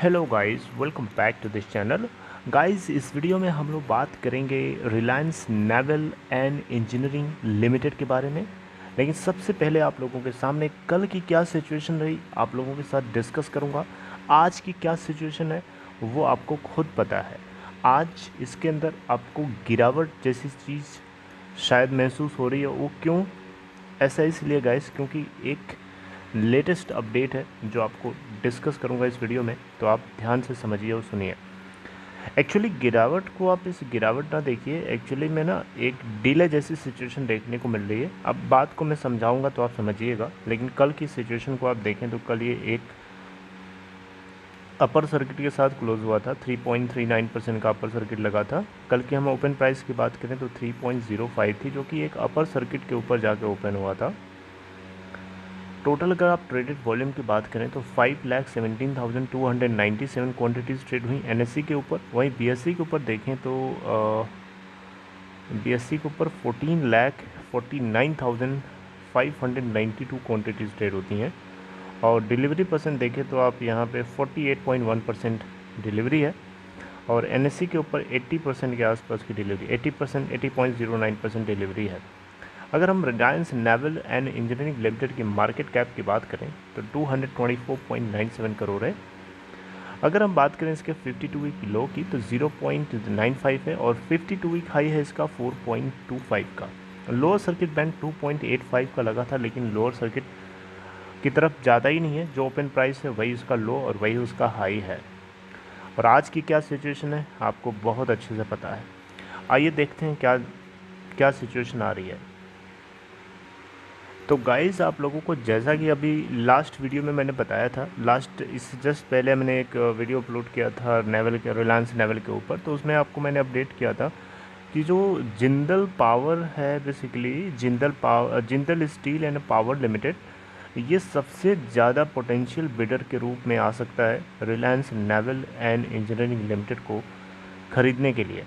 Hello guys, welcome back to this channel. Guys, इस video में हम लोग बात करेंगे Reliance naval and engineering limited के बारे में। लेकिन सबसे पहले आप लोगों के सामने कल की क्या सिचुएशन रही आप लोगों के साथ डिस्कस करूंगा। आज की क्या सिचुएशन है वो आपको खुद पता है। आज इसके अंदर आपको गिरावट जैसी चीज़ शायद महसूस हो रही है। वो क्यों? ऐसा इसलिए गाइस क्योंकि एक लेटेस्ट अपडेट है जो आपको डिस्कस करूंगा इस वीडियो में, तो आप ध्यान से समझिए और सुनिए। एक्चुअली गिरावट को आप इस गिरावट ना देखिए, एक्चुअली में ना एक डिले जैसी सिचुएशन देखने को मिल रही है। अब बात को मैं समझाऊंगा तो आप समझिएगा, लेकिन कल की सिचुएशन को आप देखें तो कल ये एक अपर सर्किट के साथ क्लोज हुआ था। 3.39% का अपर सर्किट लगा था। कल की हम ओपन प्राइस की बात करें तो 3.05 थी, जो कि एक अपर सर्किट के ऊपर जाके ओपन हुआ था। टोटल अगर आप ट्रेडेड वॉल्यूम की बात करें तो 5,17,297 क्वांटिटीज़ ट्रेड हुई एनएससी के ऊपर। वहीं बीएससी के ऊपर देखें तो बीएससी के ऊपर 14,49,592 क्वांटिटीज़ ट्रेड होती हैं। और डिलीवरी परसेंट देखें तो आप यहाँ पे 48.1% डिलीवरी है। और एनएससी के ऊपर 80% के आसपास की डिलीवरी, 80%, 80.09% डिलीवरी है। अगर हम Reliance naval and engineering limited की मार्केट कैप की बात करें तो 224.97 करोड़ है। अगर हम बात करें इसके 52 वीक लो की तो 0.95 है, और 52 वीक हाई है इसका 4.25 का। लोअर सर्किट बैंड 2.85 का लगा था, लेकिन लोअर सर्किट की तरफ ज़्यादा ही नहीं है। जो ओपन प्राइस है वही उसका लो और वही उसका हाई है। और आज की क्या सिचुएशन है आपको बहुत अच्छे से पता है। आइए देखते हैं क्या क्या सिचुएशन आ रही है। तो गाइज़, आप लोगों को जैसा कि अभी लास्ट वीडियो में मैंने बताया था, लास्ट इस जस्ट पहले मैंने एक वीडियो अपलोड किया था नेवल के, रिलायंस नेवल के ऊपर। तो उसमें आपको मैंने अपडेट किया था कि जो जिंदल पावर है, basically Jindal steel and power limited, ये सबसे ज़्यादा पोटेंशियल बिडर के रूप में आ सकता है Reliance naval and engineering limited को ख़रीदने के लिए।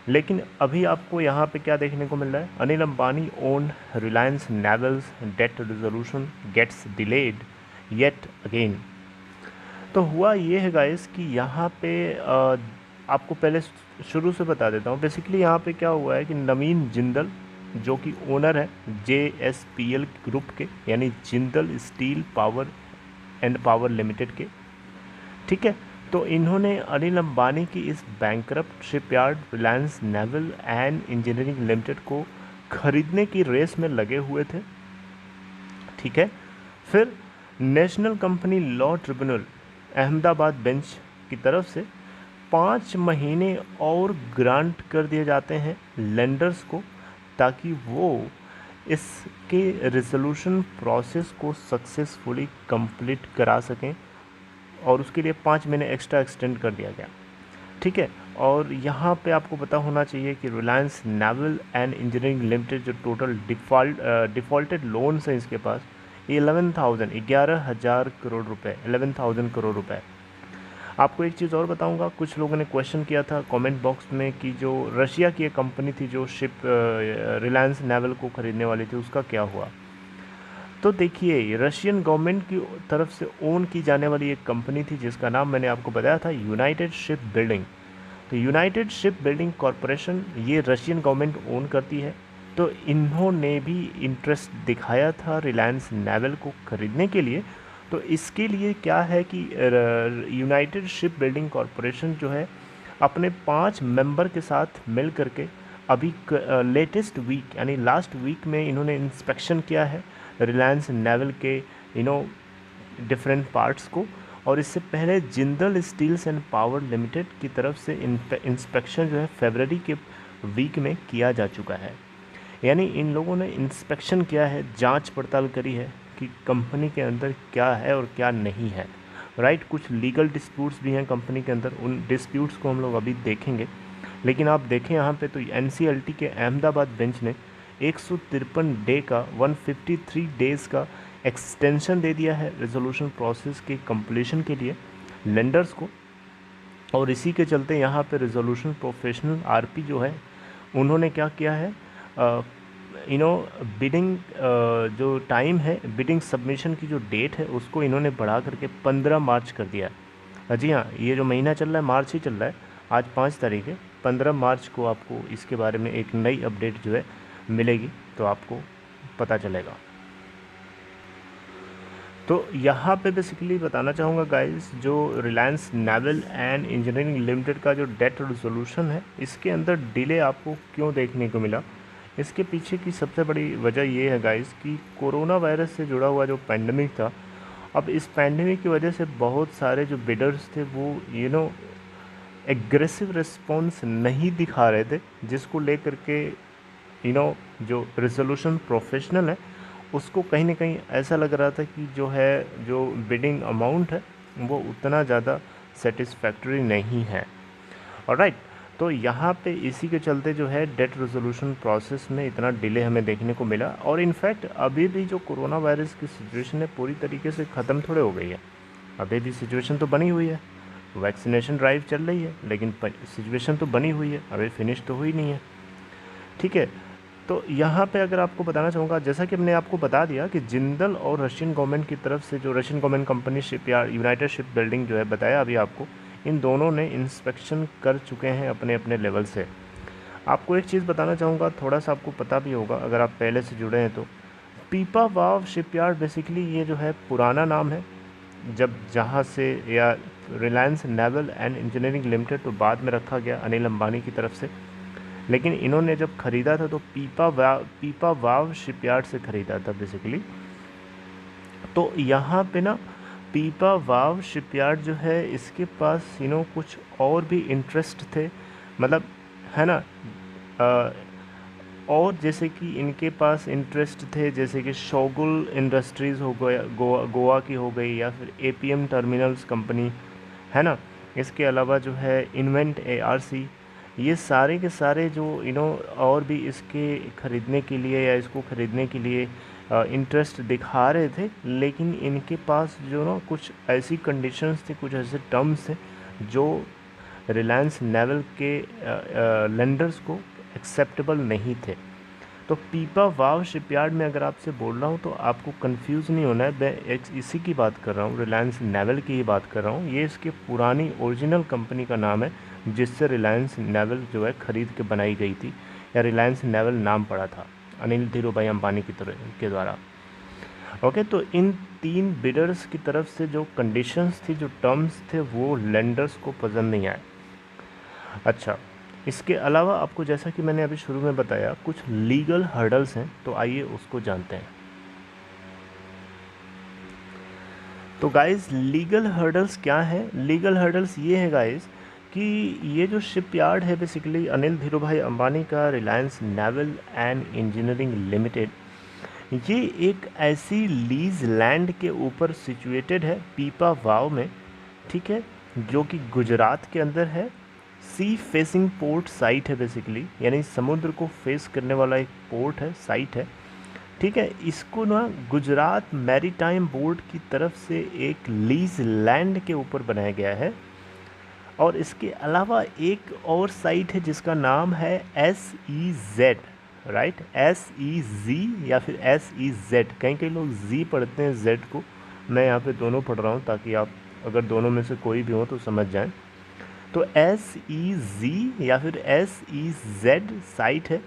लेकिन अभी आपको यहाँ पे क्या देखने को मिल रहा है? Anil Ambani own Reliance naval's debt resolution gets delayed yet again. तो हुआ ये है गाइस कि यहाँ पे आपको पहले शुरू से बता देता हूँ। बेसिकली यहाँ पे क्या हुआ है कि नवीन जिंदल, जो कि ओनर है JSPL ग्रुप के, यानी Jindal steel power and power limited के, ठीक है। तो इन्होंने अनिल अंबानी की इस bankrupt shipyard Reliance naval and engineering limited को खरीदने की रेस में लगे हुए थे, ठीक है। फिर national company law tribunal Ahmedabad bench की तरफ से 5 महीने और ग्रांट कर दिए जाते हैं लेंडर्स को, ताकि वो इसके रिजोल्यूशन प्रोसेस को सक्सेसफुली कंप्लीट करा सकें, और उसके लिए 5 महीने एक्स्ट्रा एक्सटेंड कर दिया गया, ठीक है। और यहाँ पे आपको पता होना चाहिए कि Reliance naval and engineering limited जो टोटल डिफ़ॉल्टेड लोन्स हैं इसके पास 11,000 करोड़ रुपए, 11,000 करोड़ रुपए। आपको एक चीज़ और बताऊंगा, कुछ लोगों ने क्वेश्चन किया था कमेंट बॉक्स में कि जो रशिया की एक कंपनी थी जो शिप रिलायंस नेवल को ख़रीदने वाली थी, उसका क्या हुआ। तो देखिए, रशियन गवर्नमेंट की तरफ से ओन की जाने वाली एक कंपनी थी जिसका नाम मैंने आपको बताया था यूनाइटेड शिप बिल्डिंग। तो यूनाइटेड शिप बिल्डिंग कॉरपोरेशन ये रशियन गवर्नमेंट ओन करती है। तो इन्होंने भी इंटरेस्ट दिखाया था रिलायंस नेवल को खरीदने के लिए। तो इसके लिए क्या है कि यूनाइटेड शिप बिल्डिंग कॉरपोरेशन जो है अपने 5 मेंबर के साथ मिल करके अभी लेटेस्ट वीक यानी लास्ट वीक में इन्होंने इंस्पेक्शन किया है रिलायंस नेवल के डिफरेंट पार्ट्स को। और इससे पहले Jindal steels and power limited की तरफ से इंस्पेक्शन जो है फरवरी के वीक में किया जा चुका है। यानी इन लोगों ने इंस्पेक्शन किया है, जांच पड़ताल करी है कि कंपनी के अंदर क्या है और क्या नहीं है, राइट। कुछ लीगल डिस्प्यूट्स भी हैं कंपनी के अंदर, उन डिस्प्यूट्स को हम लोग अभी देखेंगे। लेकिन आप देखें यहाँ पे तो NCLT के अहमदाबाद बेंच ने 153 डे का 153 डेज़ का एक्सटेंशन दे दिया है रेजोल्यूशन प्रोसेस के कंप्लीशन के लिए लेंडर्स को। और इसी के चलते यहाँ पे रेजोल्यूशन प्रोफेशनल RP जो है उन्होंने क्या किया है, बिडिंग जो टाइम है, बिडिंग सबमिशन की जो डेट है उसको इन्होंने बढ़ा करके 15 मार्च कर दिया है। जी हाँ, ये जो महीना चल रहा है मार्च ही चल रहा है, आज 5 तारीख है, 15 मार्च को आपको इसके बारे में एक नई अपडेट जो है मिलेगी, तो आपको पता चलेगा। तो यहाँ पे बेसिकली बताना चाहूँगा गाइस, जो Reliance naval and engineering limited का जो डेट रेजोल्यूशन है, इसके अंदर डिले आपको क्यों देखने को मिला, इसके पीछे की सबसे बड़ी वजह ये है गाइस कि कोरोना वायरस से जुड़ा हुआ जो पैंडमिक था, अब इस पैंडमिक की वजह से बहुत सारे जो बिडर्स थे वो एग्रेसिव रिस्पॉन्स नहीं दिखा रहे थे, जिसको लेकर के जो रेजोल्यूशन प्रोफेशनल है उसको कहीं ना कहीं ऐसा लग रहा था कि जो बिडिंग अमाउंट है वो उतना ज़्यादा सेटिस्फैक्टरी नहीं है। ऑलराइट, तो यहाँ पे इसी के चलते जो है डेट रेजोल्यूशन प्रोसेस में इतना डिले हमें देखने को मिला। और इनफैक्ट अभी भी जो कोरोना वायरस की सिचुएशन है पूरी तरीके से ख़त्म थोड़े हो गई है, अभी भी सिचुएशन तो बनी हुई है, वैक्सीनेशन ड्राइव चल रही है, लेकिन सिचुएशन तो बनी हुई है, अभी फिनिश तो हुई नहीं है। ठीक है, तो यहाँ पे अगर आपको बताना चाहूँगा, जैसा कि हमने आपको बता दिया कि जिंदल और रशियन गवर्नमेंट की तरफ से, जो Russian government company shipyard United ship building जो है बताया अभी आपको, इन दोनों ने इंस्पेक्शन कर चुके हैं अपने अपने लेवल से। आपको एक चीज़ बताना चाहूँगा, थोड़ा सा आपको पता भी होगा अगर आप पहले से जुड़े हैं तो, पीपावाव शिपयार्ड बेसिकली ये जो है पुराना नाम है, जब जहाँ से या Reliance naval and engineering limited तो बाद में रखा गया अनिल अंबानी की तरफ से, लेकिन इन्होंने जब ख़रीदा था तो पीपावाव शिपयार्ड से ख़रीदा था बेसिकली। तो यहाँ पे ना पीपावाव शिपयार्ड जो है इसके पास कुछ और भी इंटरेस्ट थे, मतलब है ना, और जैसे कि इनके पास इंटरेस्ट थे जैसे कि शोगुल इंडस्ट्रीज़ हो गया, गोवा की हो गई, या फिर एपीएम टर्मिनल्स कंपनी है ना, इसके अलावा जो है इन्वेंट एआरसी, ये सारे के सारे जो और भी इसके ख़रीदने के लिए या इसको ख़रीदने के लिए इंटरेस्ट दिखा रहे थे, लेकिन इनके पास जो कुछ ऐसी कंडीशंस थी, कुछ ऐसे टर्म्स थे जो रिलायंस नेवल के लेंडर्स को एक्सेप्टेबल नहीं थे। तो पीपावाव शिपयार्ड में अगर आपसे बोल रहा हूँ तो आपको कंफ्यूज नहीं होना है, मैं इसी की बात कर रहा हूँ, रिलायंस नेवल की ही बात कर रहा हूँ। ये इसके पुरानी ओरिजिनल कंपनी का नाम है जिससे रिलायंस नेवल जो है ख़रीद के बनाई गई थी, या रिलायंस नेवल नाम पड़ा था अनिल धीरूभाई अंबानी के द्वारा। ओके, तो इन 3 बिडर्स की तरफ से जो कंडीशंस थी, जो टर्म्स थे, वो लेंडर्स को पसंद नहीं आए। अच्छा, इसके अलावा आपको जैसा कि मैंने अभी शुरू में बताया कुछ लीगल हर्डल्स हैं, तो आइए उसको जानते हैं। तो गाइस लीगल हर्डल्स क्या है? लीगल हर्डल्स ये है गाइस कि ये जो शिपयार्ड है बेसिकली अनिल धीरूभाई अंबानी का, Reliance naval and engineering limited, ये एक ऐसी लीज लैंड के ऊपर सिचुएटेड है पीपावाव में, ठीक है, जो कि गुजरात के अंदर है। सी फेसिंग पोर्ट साइट है बेसिकली, यानी समुद्र को फेस करने वाला एक पोर्ट है, साइट है, ठीक है। इसको ना गुजरात मैरीटाइम बोर्ड की तरफ से एक लीज लैंड के ऊपर बनाया गया है। और इसके अलावा एक और साइट है जिसका नाम है SEZ, राइट, SEZ या फिर SEZ, कहीं कहीं लोग Z पढ़ते हैं Z को, मैं यहाँ पे दोनों पढ़ रहा हूँ ताकि आप अगर दोनों में से कोई भी हो तो समझ जाएं। तो SEZ या फिर SEZ साइट है,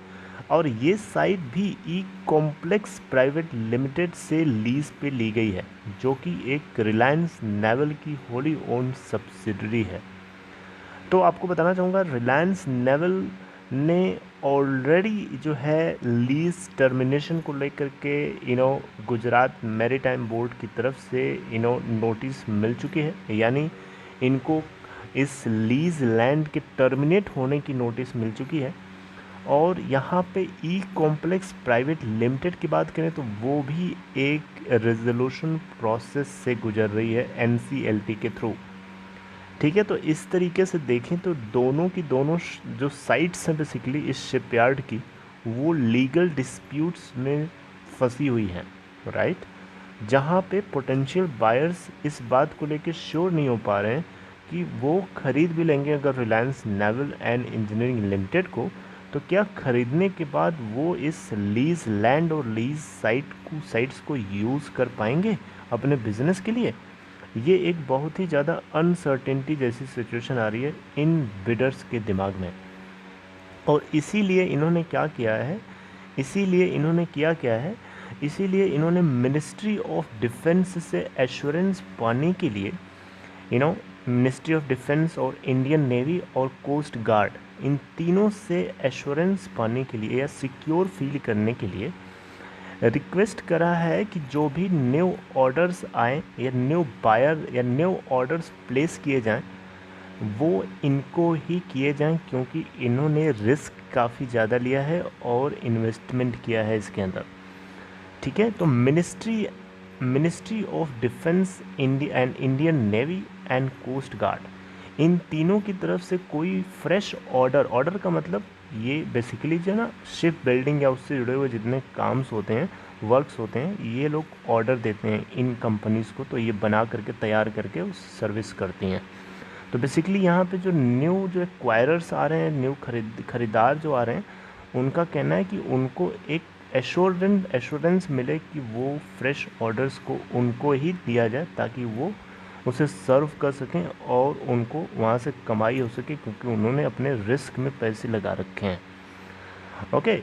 और ये साइट भी ई कॉम्प्लेक्स प्राइवेट लिमिटेड से लीज पे ली गई है, जो कि एक रिलायंस नेवल की होली ओन्ड सब्सिडरी है। तो आपको बताना चाहूँगा रिलायंस नेवल ने ऑलरेडी जो है लीज टर्मिनेशन को लेकर के गुजरात मैरीटाइम बोर्ड की तरफ से नोटिस मिल चुकी है, यानी इनको इस लीज लैंड के टर्मिनेट होने की नोटिस मिल चुकी है। और यहाँ पे ई कॉम्प्लेक्स प्राइवेट लिमिटेड की बात करें तो वो भी एक रेजोल्यूशन प्रोसेस से गुजर रही है NCLT के थ्रू, ठीक है। तो इस तरीके से देखें तो दोनों की दोनों जो साइट्स हैं बेसिकली इस शिपयार्ड की, वो लीगल डिस्प्यूट्स में फंसी हुई हैं, राइट, जहाँ पे पोटेंशियल बायर्स इस बात को लेकर श्योर नहीं हो पा रहे हैं कि वो ख़रीद भी लेंगे अगर Reliance naval and engineering limited को, तो क्या ख़रीदने के बाद वो इस लीज लैंड और लीज साइट्स को यूज़ कर पाएंगे अपने बिजनेस के लिए, ये एक बहुत ही ज़्यादा अनसर्टेनिटी जैसी सिचुएशन आ रही है इन बिडर्स के दिमाग में। और इसीलिए इन्होंने क्या किया है, इसीलिए इन्होंने मिनिस्ट्री ऑफ डिफेंस से एश्योरेंस पाने के लिए, मिनिस्ट्री ऑफ डिफेंस और इंडियन नेवी और कोस्ट गार्ड, इन तीनों से एश्योरेंस पाने के लिए या सिक्योर फील करने के लिए रिक्वेस्ट करा है कि जो भी न्यू ऑर्डर्स आए या न्यू बायर या न्यू ऑर्डर्स प्लेस किए जाएं वो इनको ही किए जाएं, क्योंकि इन्होंने रिस्क काफ़ी ज़्यादा लिया है और इन्वेस्टमेंट किया है इसके अंदर। ठीक है, तो ministry of defence India and Indian navy and coast guard, इन तीनों की तरफ से कोई फ्रेश ऑर्डर का मतलब ये बेसिकली जो ना शिप बिल्डिंग या उससे जुड़े हुए जितने काम्स होते हैं, वर्क्स होते हैं, ये लोग ऑर्डर देते हैं इन कंपनीज़ को, तो ये बना करके तैयार करके उस सर्विस करती हैं। तो बेसिकली यहाँ पे जो न्यू जो एक्वायरर्स आ रहे हैं, न्यू खरीदार जो आ रहे हैं, उनका कहना है कि उनको एक एश्योरेंस मिले कि वो फ्रेश ऑर्डर्स को उनको ही दिया जाए ताकि वो उसे सर्व कर सकें और उनको वहाँ से कमाई हो सके, क्योंकि उन्होंने अपने रिस्क में पैसे लगा रखे हैं। ओके,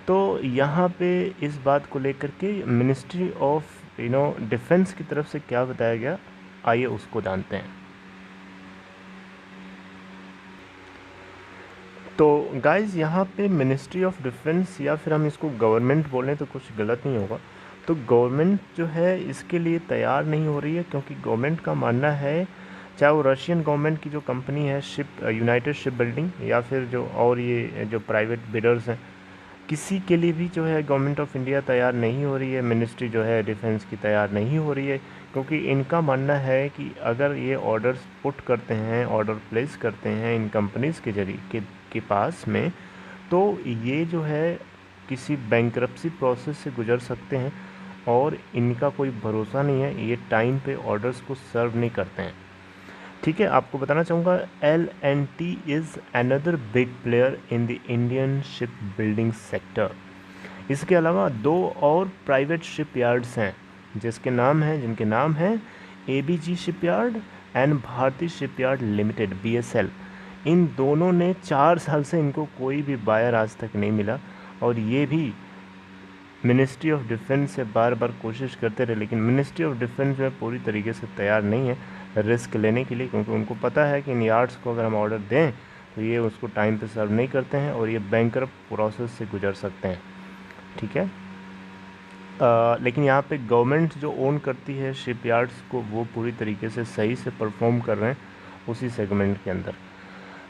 तो यहाँ पे इस बात को लेकर के मिनिस्ट्री ऑफ डिफेंस की तरफ से क्या बताया गया, आइए उसको जानते हैं। तो गाइज़ यहाँ पे मिनिस्ट्री ऑफ डिफेंस, या फिर हम इसको गवर्नमेंट बोलें तो कुछ गलत नहीं होगा, तो गवर्नमेंट जो है इसके लिए तैयार नहीं हो रही है, क्योंकि गवर्नमेंट का मानना है, चाहे वो रशियन गवर्नमेंट की जो कंपनी है यूनाइटेड शिप बिल्डिंग, या फिर जो और ये जो प्राइवेट बिडर्स हैं, किसी के लिए भी जो है गवर्नमेंट ऑफ इंडिया तैयार नहीं हो रही है, मिनिस्ट्री जो है डिफेंस की तैयार नहीं हो रही है, क्योंकि इनका मानना है कि अगर ये ऑर्डर्स पुट करते हैं, ऑर्डर प्लेस करते हैं इन कंपनीज़ के जरिए के पास में, तो ये जो है किसी बैंक्रप्सी प्रोसेस से गुजर सकते हैं और इनका कोई भरोसा नहीं है, ये टाइम पे ऑर्डर्स को सर्व नहीं करते हैं। ठीक है, आपको बताना चाहूँगा L&T is another big player in the Indian ship building sector. इसके अलावा दो और प्राइवेट शिप यार्ड्स हैं जिनके नाम हैं ABG शिपयार्ड एंड भारतीय शिपयार्ड लिमिटेड BSL। इन दोनों ने 4 साल से इनको कोई भी बायर आज तक नहीं मिला, और ये भी मिनिस्ट्री ऑफ डिफेंस से बार बार कोशिश करते रहे, लेकिन मिनिस्ट्री ऑफ डिफेंस में पूरी तरीके से तैयार नहीं है रिस्क लेने के लिए, क्योंकि उनको पता है कि इन यार्ड्स को अगर हम ऑर्डर दें तो ये उसको टाइम पे सर्व नहीं करते हैं और ये बैंकरप्ट प्रोसेस से गुजर सकते हैं। ठीक है, लेकिन यहाँ पे गवर्नमेंट जो ओन करती है शिप यार्ड्स को, वो पूरी तरीके से सही से परफॉर्म कर रहे हैं उसी सेगमेंट के अंदर।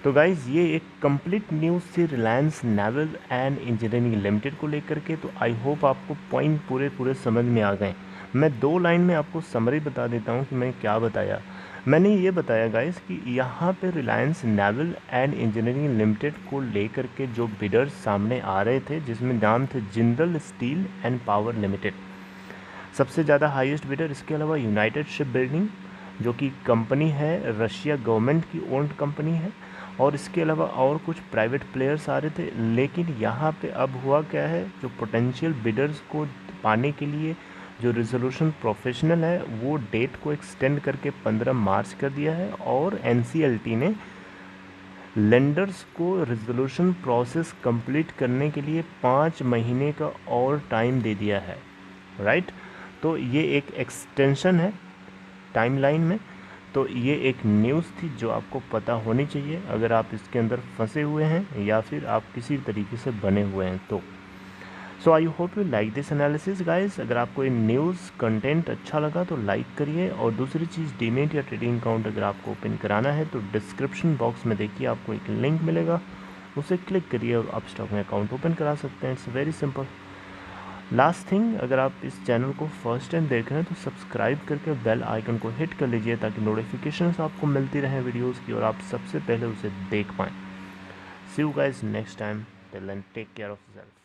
तो गाइज़ ये एक कंप्लीट न्यूज़ थी Reliance naval and engineering limited को लेकर के। तो आई होप आपको पॉइंट पूरे समझ में आ गए। मैं 2 लाइन में आपको समरी बता देता हूँ कि मैं क्या बताया। मैंने ये बताया गाइज़ कि यहाँ पे Reliance naval and engineering limited को लेकर के जो बिडर्स सामने आ रहे थे, जिसमें नाम थे Jindal steel and power limited, सबसे ज़्यादा हाईएस्ट बिडर। इसके अलावा यूनाइटेड शिप बिल्डिंग जो कि कंपनी है, रशिया गवर्नमेंट की ओन्ड कंपनी है, और इसके अलावा और कुछ प्राइवेट प्लेयर्स आ रहे थे। लेकिन यहाँ पे अब हुआ क्या है, जो पोटेंशियल बिडर्स को पाने के लिए जो रिजोल्यूशन प्रोफेशनल है वो डेट को एक्सटेंड करके 15 मार्च कर दिया है, और NCLT ने लेंडर्स को रिजोल्यूशन प्रोसेस कंप्लीट करने के लिए 5 महीने का और टाइम दे दिया है। राइट, तो ये एक एक्सटेंशन है टाइमलाइन में। तो ये एक न्यूज़ थी जो आपको पता होनी चाहिए अगर आप इसके अंदर फंसे हुए हैं या फिर आप किसी तरीके से बने हुए हैं तो। So I hope you like this analysis guys. अगर आपको ये न्यूज़ कंटेंट अच्छा लगा तो लाइक करिए, और दूसरी चीज़ डीमेट या ट्रेडिंग अकाउंट अगर आपको ओपन कराना है तो डिस्क्रिप्शन बॉक्स में देखिए आपको एक लिंक मिलेगा, उसे क्लिक करिए और आप स्टॉक में अकाउंट ओपन करा सकते हैं। It's very simple. Last thing, अगर आप इस चैनल को फर्स्ट टाइम देख रहे हैं तो सब्सक्राइब करके बेल आइकन को हिट कर लीजिए ताकि नोटिफिकेशंस आपको मिलती रहें वीडियोस की और आप सबसे पहले उसे देख पाएँ। See you guys next time, till then take care of yourself.